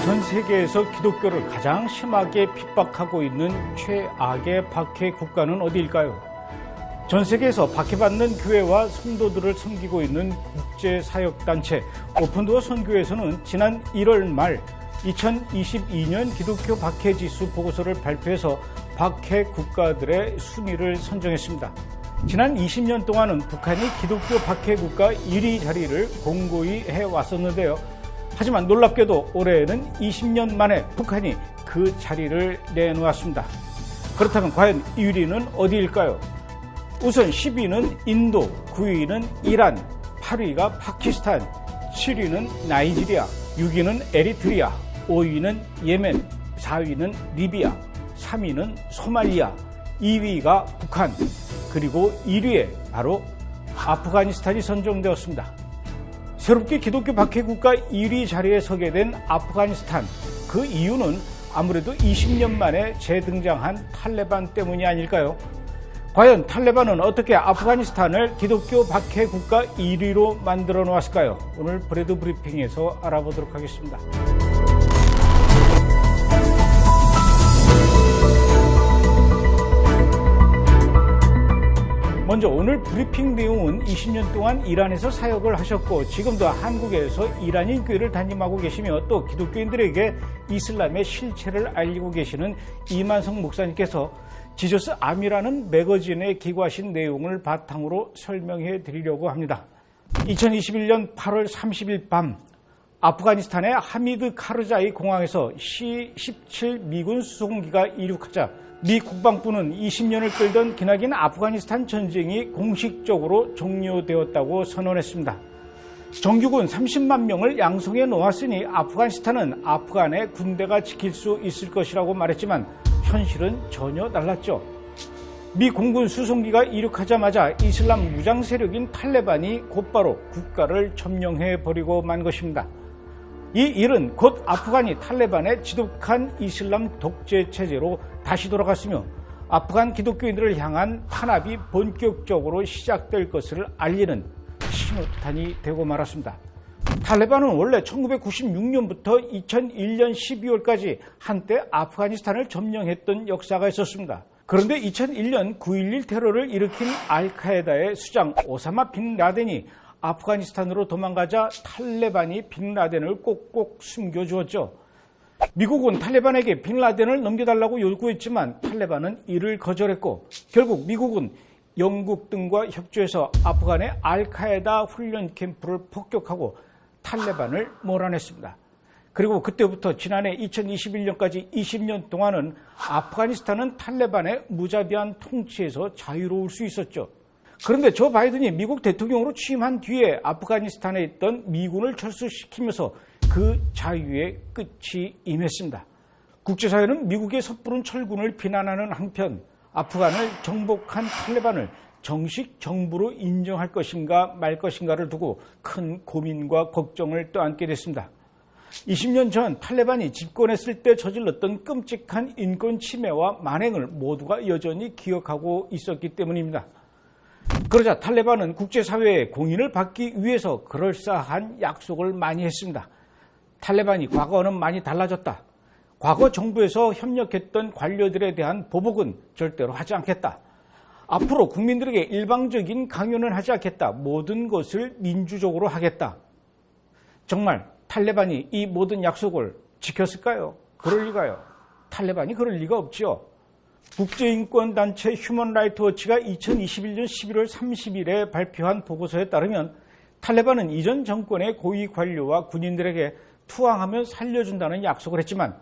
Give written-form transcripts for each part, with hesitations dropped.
전 세계에서 기독교를 가장 심하게 핍박하고 있는 최악의 박해 국가는 어디일까요? 전 세계에서 박해받는 교회와 성도들을 섬기고 있는 국제사역단체 오픈도어 선교회에서는 지난 1월 말 2022년 기독교 박해지수 보고서를 발표해서 박해 국가들의 순위를 선정했습니다. 지난 20년 동안은 북한이 기독교 박해 국가 1위 자리를 공고히 해왔었는데요. 하지만 놀랍게도 올해에는 20년 만에 북한이 그 자리를 내놓았습니다. 그렇다면 과연 1위는 어디일까요? 우선 10위는 인도, 9위는 이란, 8위가 파키스탄, 7위는 나이지리아, 6위는 에리트리아, 5위는 예멘, 4위는 리비아, 3위는 소말리아, 2위가 북한, 그리고 1위에 바로 아프가니스탄이 선정되었습니다. 새롭게 기독교 박해 국가 1위 자리에 서게 된 아프가니스탄, 그 이유는 아무래도 20년 만에 재등장한 탈레반 때문이 아닐까요? 과연 탈레반은 어떻게 아프가니스탄을 기독교 박해 국가 1위로 만들어 놓았을까요? 오늘 브레드 브리핑에서 알아보도록 하겠습니다. 먼저 오늘 브리핑 내용은 20년 동안 이란에서 사역을 하셨고 지금도 한국에서 이란인 교회를 담임하고 계시며 또 기독교인들에게 이슬람의 실체를 알리고 계시는 이만성 목사님께서 지저스 암이라는 매거진에 기고하신 내용을 바탕으로 설명해 드리려고 합니다. 2021년 8월 30일 밤 아프가니스탄의 하미드 카르자이 공항에서 C-17 미군 수송기가 이륙하자 미 국방부는 20년을 끌던 기나긴 아프가니스탄 전쟁이 공식적으로 종료되었다고 선언했습니다. 정규군 30만 명을 양성해 놓았으니 아프가니스탄은 아프간의 군대가 지킬 수 있을 것이라고 말했지만 현실은 전혀 달랐죠. 미 공군 수송기가 이륙하자마자 이슬람 무장 세력인 탈레반이 곧바로 국가를 점령해버리고 만 것입니다. 이 일은 곧 아프간이 탈레반의 지독한 이슬람 독재 체제로 다시 돌아갔으며 아프간 기독교인들을 향한 탄압이 본격적으로 시작될 것을 알리는 신호탄이 되고 말았습니다. 탈레반은 원래 1996년부터 2001년 12월까지 한때 아프가니스탄을 점령했던 역사가 있었습니다. 그런데 2001년 9.11 테러를 일으킨 알카에다의 수장 오사마 빈 라덴이 아프가니스탄으로 도망가자 탈레반이 빈 라덴을 꼭꼭 숨겨주었죠. 미국은 탈레반에게 빈 라덴을 넘겨달라고 요구했지만 탈레반은 이를 거절했고 결국 미국은 영국 등과 협조해서 아프간의 알카에다 훈련 캠프를 폭격하고 탈레반을 몰아냈습니다. 그리고 그때부터 지난해 2021년까지 20년 동안은 아프가니스탄은 탈레반의 무자비한 통치에서 자유로울 수 있었죠. 그런데 조 바이든이 미국 대통령으로 취임한 뒤에 아프가니스탄에 있던 미군을 철수시키면서 그 자유의 끝이 임했습니다. 국제사회는 미국의 섣부른 철군을 비난하는 한편 아프간을 정복한 탈레반을 정식 정부로 인정할 것인가 말 것인가를 두고 큰 고민과 걱정을 떠안게 됐습니다. 20년 전 탈레반이 집권했을 때 저질렀던 끔찍한 인권 침해와 만행을 모두가 여전히 기억하고 있었기 때문입니다. 그러자 탈레반은 국제사회의 공인을 받기 위해서 그럴싸한 약속을 많이 했습니다. 탈레반이 과거와는 많이 달라졌다. 과거 정부에서 협력했던 관료들에 대한 보복은 절대로 하지 않겠다. 앞으로 국민들에게 일방적인 강요는 하지 않겠다. 모든 것을 민주적으로 하겠다. 정말 탈레반이 이 모든 약속을 지켰을까요? 그럴 리가요. 탈레반이 그럴 리가 없지요. 국제인권단체 휴먼라이트워치가 2021년 11월 30일에 발표한 보고서에 따르면 탈레반은 이전 정권의 고위 관료와 군인들에게 투항하면 살려준다는 약속을 했지만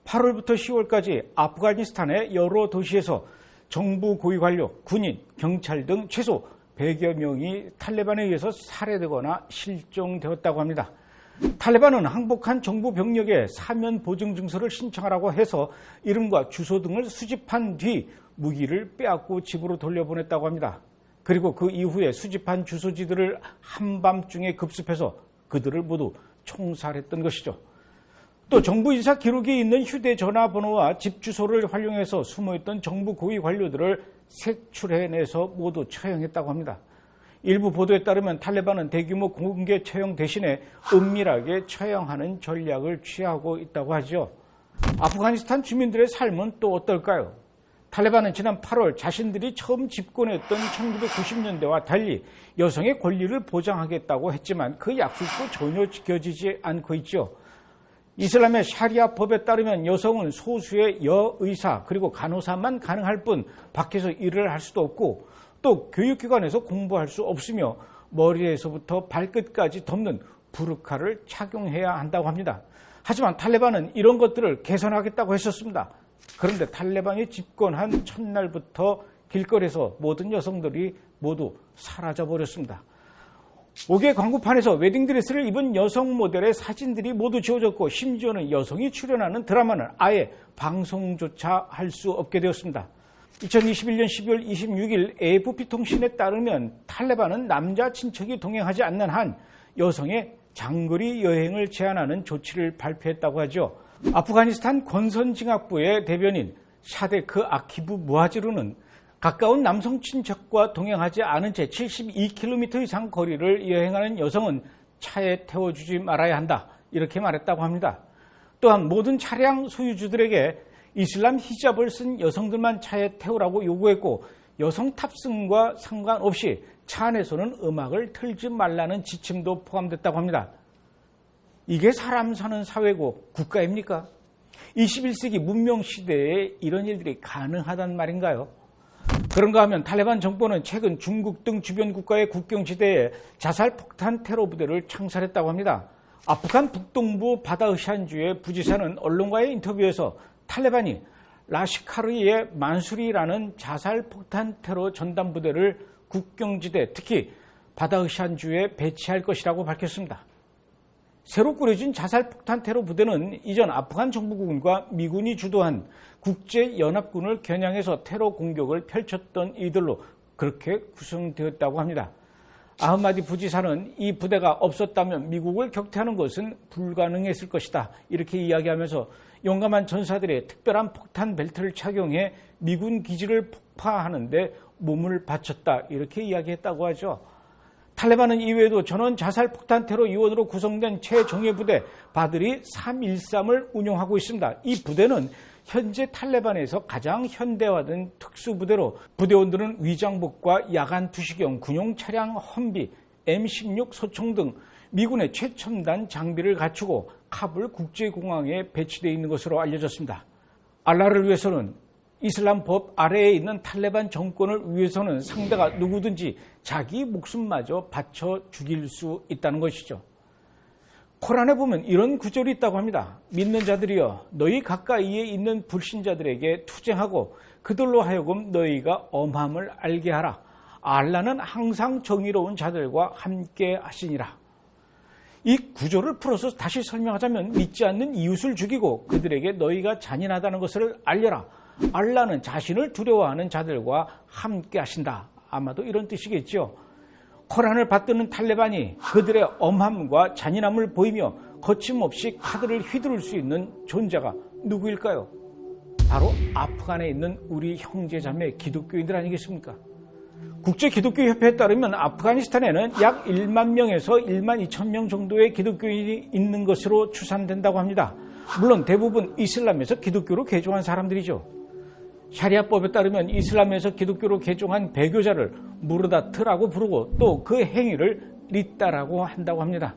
8월부터 10월까지 아프가니스탄의 여러 도시에서 정부 고위 관료, 군인, 경찰 등 최소 100여 명이 탈레반에 의해서 살해되거나 실종되었다고 합니다. 탈레반은 항복한 정부 병력에 사면 보증 증서를 신청하라고 해서 이름과 주소 등을 수집한 뒤 무기를 빼앗고 집으로 돌려보냈다고 합니다. 그리고 그 이후에 수집한 주소지들을 한밤중에 급습해서 그들을 모두 총살했던 것이죠. 또 정부 인사 기록에 있는 휴대전화번호와 집 주소를 활용해서 숨어있던 정부 고위 관료들을 색출해내서 모두 처형했다고 합니다. 일부 보도에 따르면 탈레반은 대규모 공개 처형 대신에 은밀하게 처형하는 전략을 취하고 있다고 하죠. 아프가니스탄 주민들의 삶은 또 어떨까요? 탈레반은 지난 8월 자신들이 처음 집권했던 1990년대와 달리 여성의 권리를 보장하겠다고 했지만 그 약속도 전혀 지켜지지 않고 있죠. 이슬람의 샤리아 법에 따르면 여성은 소수의 여의사 그리고 간호사만 가능할 뿐 밖에서 일을 할 수도 없고 또 교육기관에서 공부할 수 없으며 머리에서부터 발끝까지 덮는 부르카를 착용해야 한다고 합니다. 하지만 탈레반은 이런 것들을 개선하겠다고 했었습니다. 그런데 탈레반이 집권한 첫날부터 길거리에서 모든 여성들이 모두 사라져버렸습니다. 5개 광고판에서 웨딩드레스를 입은 여성 모델의 사진들이 모두 지워졌고 심지어는 여성이 출연하는 드라마는 아예 방송조차 할 수 없게 되었습니다. 2021년 12월 26일 AFP 통신에 따르면 탈레반은 남자 친척이 동행하지 않는 한 여성의 장거리 여행을 제한하는 조치를 발표했다고 하죠. 아프가니스탄 권선징악부의 대변인 샤데크 아키브 무하지르는 가까운 남성 친척과 동행하지 않은 채 72km 이상 거리를 여행하는 여성은 차에 태워주지 말아야 한다. 이렇게 말했다고 합니다. 또한 모든 차량 소유주들에게 이슬람 히잡을 쓴 여성들만 차에 태우라고 요구했고 여성 탑승과 상관없이 차 안에서는 음악을 틀지 말라는 지침도 포함됐다고 합니다. 이게 사람 사는 사회고 국가입니까? 21세기 문명시대에 이런 일들이 가능하단 말인가요? 그런가 하면 탈레반 정권은 최근 중국 등 주변 국가의 국경지대에 자살폭탄 테러 부대를 창설했다고 합니다. 아프간 북동부 바다흐샨주의 부지사는 언론과의 인터뷰에서 탈레반이 라시카르의 만수리라는 자살폭탄 테러 전담부대를 국경지대 특히 바다흐샨주에 배치할 것이라고 밝혔습니다. 새로 꾸려진 자살폭탄 테러 부대는 이전 아프간 정부군과 미군이 주도한 국제연합군을 겨냥해서 테러 공격을 펼쳤던 이들로 그렇게 구성되었다고 합니다. 아흐마디 부지사는 이 부대가 없었다면 미국을 격퇴하는 것은 불가능했을 것이다. 이렇게 이야기하면서 용감한 전사들의 특별한 폭탄 벨트를 착용해 미군 기지를 폭파하는 데 몸을 바쳤다. 이렇게 이야기했다고 하죠. 탈레반은 이외에도 전원 자살폭탄 테러 요원으로 구성된 최정예 부대 바드리 313을 운용하고 있습니다. 이 부대는 현재 탈레반에서 가장 현대화된 특수부대로 부대원들은 위장복과 야간 투시경, 군용 차량 험비, M16 소총 등 미군의 최첨단 장비를 갖추고 카불 국제공항에 배치되어 있는 것으로 알려졌습니다. 알라를 위해서는 이슬람 법 아래에 있는 탈레반 정권을 위해서는 상대가 누구든지 자기 목숨마저 바쳐 죽일 수 있다는 것이죠. 코란에 보면 이런 구절이 있다고 합니다. 믿는 자들이여 너희 가까이에 있는 불신자들에게 투쟁하고 그들로 하여금 너희가 엄함을 알게 하라. 알라는 항상 정의로운 자들과 함께 하시니라. 이 구절을 풀어서 다시 설명하자면 믿지 않는 이웃을 죽이고 그들에게 너희가 잔인하다는 것을 알려라. 알라는 자신을 두려워하는 자들과 함께 하신다. 아마도 이런 뜻이겠죠. 코란을 받드는 탈레반이 그들의 엄함과 잔인함을 보이며 거침없이 카드를 휘두를 수 있는 존재가 누구일까요? 바로 아프간에 있는 우리 형제자매 기독교인들 아니겠습니까? 국제기독교협회에 따르면 아프가니스탄에는 약 1만 명에서 1만 2천 명 정도의 기독교인이 있는 것으로 추산된다고 합니다. 물론 대부분 이슬람에서 기독교로 개종한 사람들이죠. 샤리아법에 따르면 이슬람에서 기독교로 개종한 배교자를 무르다트라고 부르고 또 그 행위를 리따라고 한다고 합니다.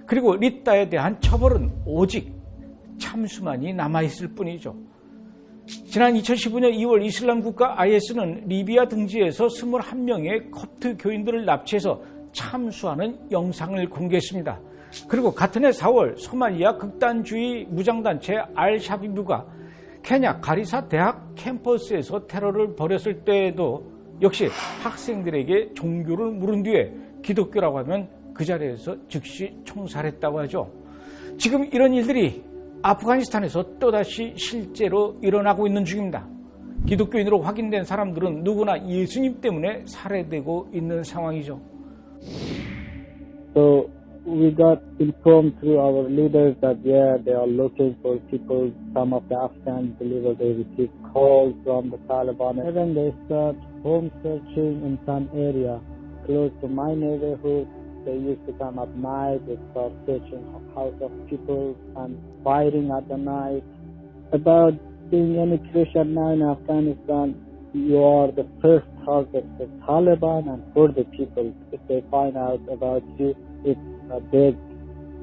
그리고 리따에 대한 처벌은 오직 참수만이 남아있을 뿐이죠. 지난 2015년 2월 이슬람 국가 IS는 리비아 등지에서 21명의 콥트 교인들을 납치해서 참수하는 영상을 공개했습니다. 그리고 같은 해 4월 소말리아 극단주의 무장단체 알샤비브가 케냐 가리사 대학 캠퍼스에서 테러를 벌였을 때에도 역시 학생들에게 종교를 물은 뒤에 기독교라고 하면 그 자리에서 즉시 총살했다고 하죠. 지금 이런 일들이 아프가니스탄에서 또다시 실제로 일어나고 있는 중입니다. 기독교인으로 확인된 사람들은 누구나 예수님 때문에 살해되고 있는 상황이죠. So we got informed through our leaders that they are looking for people. Some of the Afghan believers, they received calls from the Taliban. And then they start home searching in some area. close to my neighborhood. They used to come at night, they start searching house of people and firing at the night. About being any Christian now in Afghanistan, you are the first target for Taliban and for the people. If they find out about you, it's a big,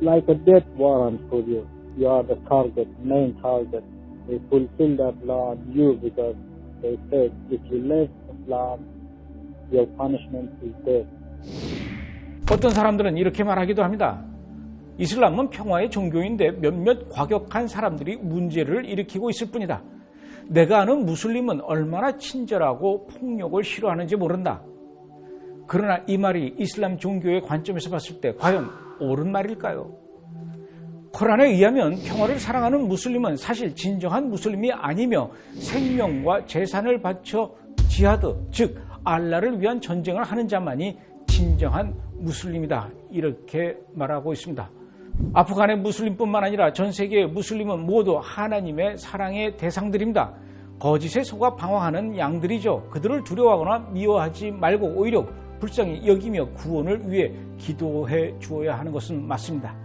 like a death warrant for you. You are the target, main target. They fulfill that law on you because they said if you left Islam, your punishment is death. 어떤 사람들은 이렇게 말하기도 합니다. 이슬람은 평화의 종교인데 몇몇 과격한 사람들이 문제를 일으키고 있을 뿐이다. 내가 아는 무슬림은 얼마나 친절하고 폭력을 싫어하는지 모른다. 그러나 이 말이 이슬람 종교의 관점에서 봤을 때 과연 옳은 말일까요? 코란에 의하면 평화를 사랑하는 무슬림은 사실 진정한 무슬림이 아니며 생명과 재산을 바쳐 지하드, 즉 알라를 위한 전쟁을 하는 자만이 진정한 무슬림이다. 이렇게 말하고 있습니다. 아프간의 무슬림뿐만 아니라 전 세계의 무슬림은 모두 하나님의 사랑의 대상들입니다. 거짓에 속아 방황하는 양들이죠. 그들을 두려워하거나 미워하지 말고 오히려 불쌍히 여기며 구원을 위해 기도해 주어야 하는 것은 맞습니다.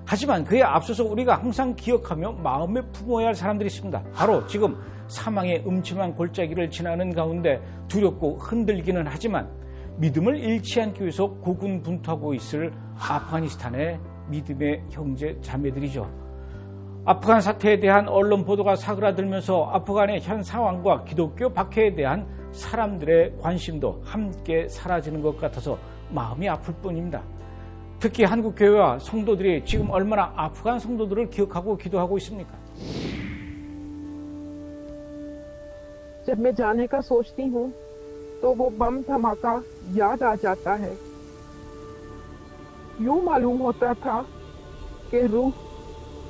하지만 그에 앞서서 우리가 항상 기억하며 마음에 품어야 할 사람들이 있습니다. 바로 지금 사망의 음침한 골짜기를 지나는 가운데 두렵고 흔들리기는 하지만 믿음을 잃지 않기 위해서 고군분투하고 있을 아프가니스탄의 믿음의 형제 자매들이죠. 아프간 사태에 대한 언론 보도가 사그라들면서 아프간의 현 상황과 기독교 박해에 대한 사람들의 관심도 함께 사라지는 것 같아서 마음이 아플 뿐입니다. 특히 한국 교회와 성도들이 지금 얼마나 아프간 성도들을 기억하고 기도하고 있습니까? जब मैं जाने का सोचती हूँ तो वो बम धमाका याद आ जाता है। यूं मालूम होता था कि रूह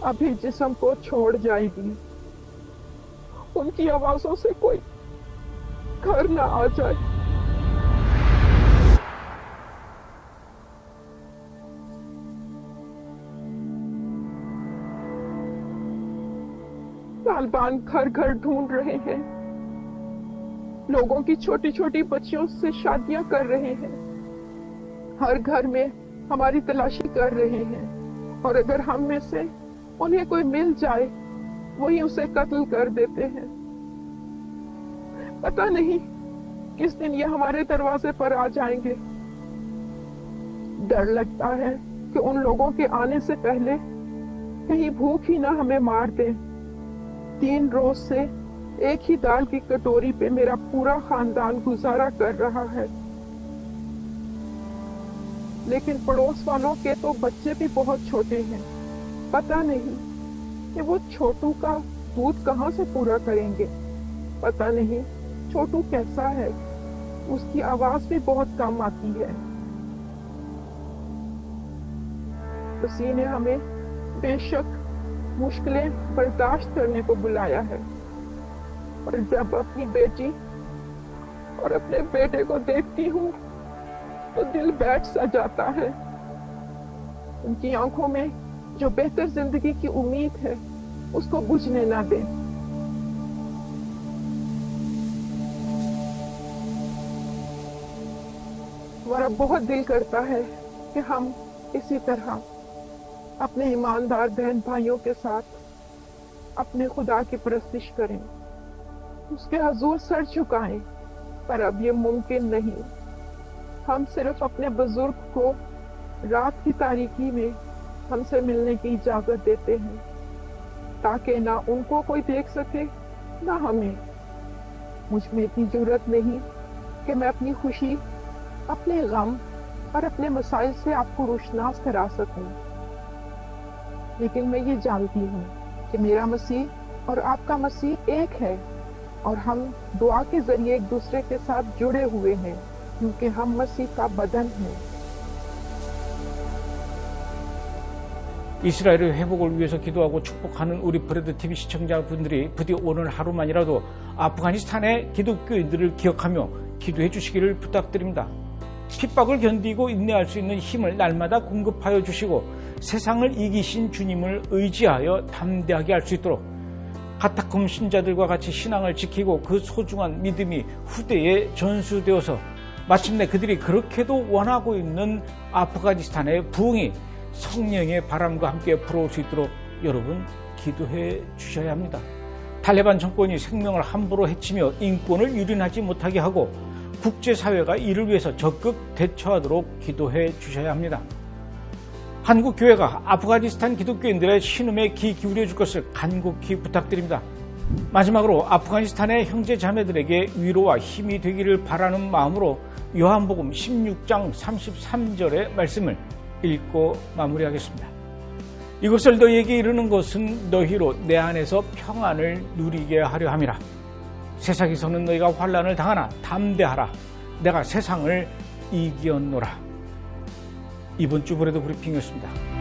अभी जिस्म को छोड़ जाएगी। उनकी आवाजों से कोई घर न आ जाए। तालिबान घर घर ढूंढ रहे हैं, लोगों की छोटी छोटी बच्चियों से शादियां कर रहे हैं, हर घर में हमारी तलाशी कर रहे हैं और अगर हम में से उन्हें कोई मिल जाए वही उसे कत्ल कर देते हैं। पता नहीं किस दिन ये हमारे दरवाजे पर आ जाएंगे। डर लगता है कि उन लोगों के आने से पहले कहीं भूख ही ना हमें मार दे। 3 रोज से एक ही दाल की कटोरी पे मेरा पूरा खानदान गुजारा कर रहा है, लेकिन पड़ोस वालों के तो बच्चे भी बहुत छोटे हैं। पता नहीं कि वो छोटू का दूध कहाँ से पूरा करेंगे। पता नहीं छोटू कैसा है, उसकी आवाज भी बहुत कम आती है। उसी ने हमें बेशक मुश्किलें बर्दाश्त करने को बुलाया है, और जब अपनी बेटी और अपने बेटे को देखती हूँ तो दिल बैठ सा जाता है। उनकी आंखों में जो बेहतर जिंदगी की उम्मीद है उसको बुझने ना दें। हमारा बहुत दिल करता है कि हम इसी तरह अपने ईमानदार बहन भाइयों के साथ अपने खुदा की परस्तिश करें, उसके हजूर सर झुकाएं, पर अब ये मुमकिन नहीं। हम सिर्फ अपने बुजुर्ग को रात की तारीकी में हमसे मिलने की इजाजत देते हैं, ताकि ना उनको कोई देख सके ना हमें। मुझ में इतनी जरूरत नहीं कि मैं अपनी खुशी, अपने गम और अपने मसाइल से आपको रोशनास करा सकूं, लेकिन मैं ये जानती हूँ कि मेरा मसीह और आपका मसीह एक है, और हम दुआ के जरिए एक दूसरे के साथ जुड़े हुए हैं, क्योंकि हम मसीह का बदन हैं। 이스라엘의 회복을 위해서 기도하고 축복하는 우리 브레드 TV 시청자분들이 부디 오늘 하루만이라도 아프가니스탄의 기독교인들을 기억하며 기도해 주시기를 부탁드립니다. 핍박을 견디고 인내할 수 있는 힘을 날마다 공급하여 주시고 세상을 이기신 주님을 의지하여 담대하게 할 수 있도록 카타콤 신자들과 같이 신앙을 지키고 그 소중한 믿음이 후대에 전수되어서 마침내 그들이 그렇게도 원하고 있는 아프가니스탄의 부흥이 성령의 바람과 함께 불어올 수 있도록 여러분 기도해 주셔야 합니다. 탈레반 정권이 생명을 함부로 해치며 인권을 유린하지 못하게 하고 국제사회가 이를 위해서 적극 대처하도록 기도해 주셔야 합니다. 한국 교회가 아프가니스탄 기독교인들의 신음에 귀 기울여 줄 것을 간곡히 부탁드립니다. 마지막으로 아프가니스탄의 형제 자매들에게 위로와 힘이 되기를 바라는 마음으로 요한복음 16장 33절의 말씀을 읽고 마무리하겠습니다. 이것을 너희에게 이르는 것은 너희로 내 안에서 평안을 누리게 하려 함이라. 세상에서는 너희가 환난을 당하나 담대하라. 내가 세상을 이기었노라. 이번 주 브레드 브리핑이었습니다.